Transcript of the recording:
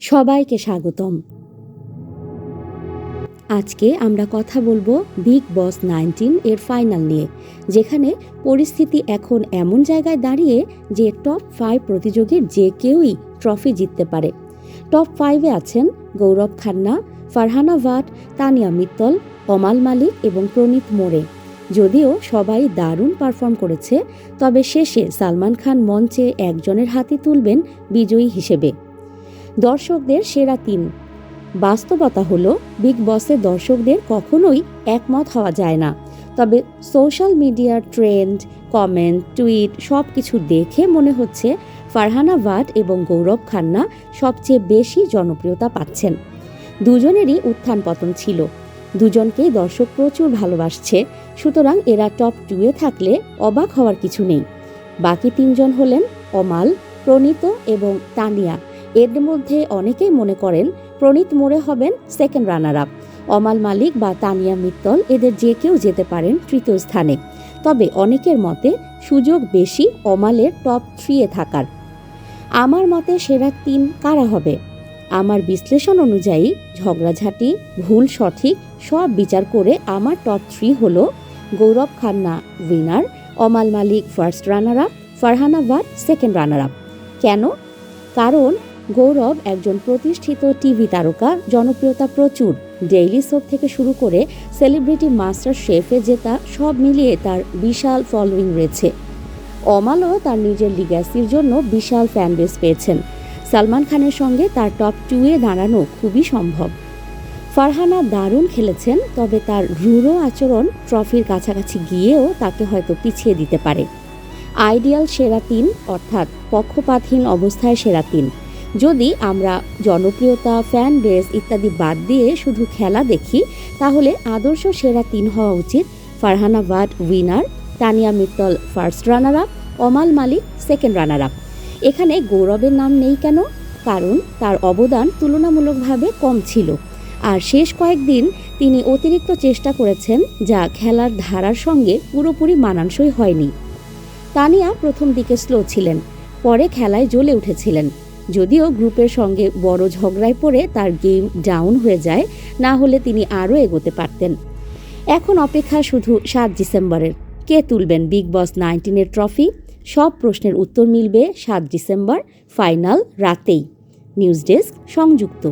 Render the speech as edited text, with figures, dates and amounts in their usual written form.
সবাইকে স্বাগতম। আজকে আমরা কথা বলবো বিগ বস 19 এর ফাইনাল নিয়ে, যেখানে পরিস্থিতি এখন এমন জায়গায় দাঁড়িয়ে যে টপ 5 প্রতিযোগীর যে কেউই ট্রফি জিততে পারে। টপ 5-এ আছেন গৌরব খান্না, ফারহানা ভাট, তানিয়া মিত্তল, অমাল মালিক এবং প্রনীত মোরে। যদিও সবাই দারুণ পারফর্ম করেছে, তবে শেষে সালমান খান মঞ্চে একজনের হাতে তুলবেন বিজয়ী হিসেবে। দর্শকদের সেরা 3। বাস্তবতা হলো বিগ বসের দর্শকদের কখনোই একমত হওয়া যায় না, তবে সোশ্যাল মিডিয়ার ট্রেন্ড, কমেন্ট, টুইট সব কিছু দেখে মনে হচ্ছে ফারহানা ভাট এবং গৌরব খান্না সবচেয়ে বেশি জনপ্রিয়তা পাচ্ছেন। দুজনেরই উত্থান পতন ছিল, দুজনকেই দর্শক প্রচুর ভালোবাসছে, সুতরাং এরা টপ 2-এ থাকলে অবাক হওয়ার কিছু নেই। বাকি 3 জন হলেন অমাল, প্রণীত এবং তানিয়া। এর মধ্যে অনেকেই মনে করেন প্রনীত মোরে হবেন সেকেন্ড রানার আপ। অমাল মালিক বা তানিয়া মিত্তল এদের যে কেউ যেতে পারেন তৃতীয় স্থানে, তবে অনেকের মতে সুযোগ বেশি অমালের টপ 3-এ থাকার। আমার মতে সেরা 3 কারা হবে? আমার বিশ্লেষণ অনুযায়ী ঝগড়াঝাটি, ভুল সঠিক সব বিচার করে আমার টপ 3 হলো Gaurav Khanna winner, Amaal Mallik first runner up, Farhana Bhatt second runner up. কেন? কারণ গৌরব একজন প্রতিষ্ঠিত টিভি তারকা, জনপ্রিয়তা প্রচুর, ডেইলি সোপ থেকে শুরু করে সেলিব্রিটি মাস্টার শেফে জেতা সব মিলিয়ে তার বিশাল ফলোয়িং রয়েছে। অমালও তার নিজের লিগ্যাসির জন্য বিশাল ফ্যান বেস পেয়েছেন। সালমান খানের সঙ্গে তার টপ 2-এ দাঁড়ানো খুবই সম্ভব। ফারহানা দারুণ খেলেছেন, তবে তার রূঢ় আচরণ ট্রফির কাছাকাছি গিয়েও তাকে হয়তো পিছিয়ে দিতে পারে। আইডিয়াল সেরা 3 অর্থাৎ পক্ষপাতহীন অবস্থায় সেরা 3। যদি আমরা জনপ্রিয়তা, ফ্যান বেস ইত্যাদি বাদ দিয়ে শুধু খেলা দেখি, তাহলে আদর্শ সেরা 3 হওয়া উচিত Farhana Bhatt winner, Tanya Mittal first runner up, Amaal Mallik second runner up. এখানে গৌরবের নাম নেই কেন? কারণ তার অবদান তুলনামূলকভাবে কম ছিল, আর শেষ কয়েকদিন তিনি অতিরিক্ত চেষ্টা করেছেন যা খেলার ধারার সঙ্গে পুরোপুরি মানানসই হয়নি। তানিয়া প্রথম দিকে স্লো ছিলেন, পরে খেলায় জ্বলে উঠেছিলেন। যদিও গ্রুপের সঙ্গে বড় ঝগড়ায় পড়ে তার গেম ডাউন হয়ে যায়, না হলে তিনি আরও এগোতে পারতেন। এখন অপেক্ষা শুধু 7 ডিসেম্বরের। কে তুলবেন বিগ বস 19-এর ট্রফি? সব প্রশ্নের উত্তর মিলবে 7 ডিসেম্বর ফাইনাল রাতেই। নিউজ ডেস্ক, সংযুক্ত।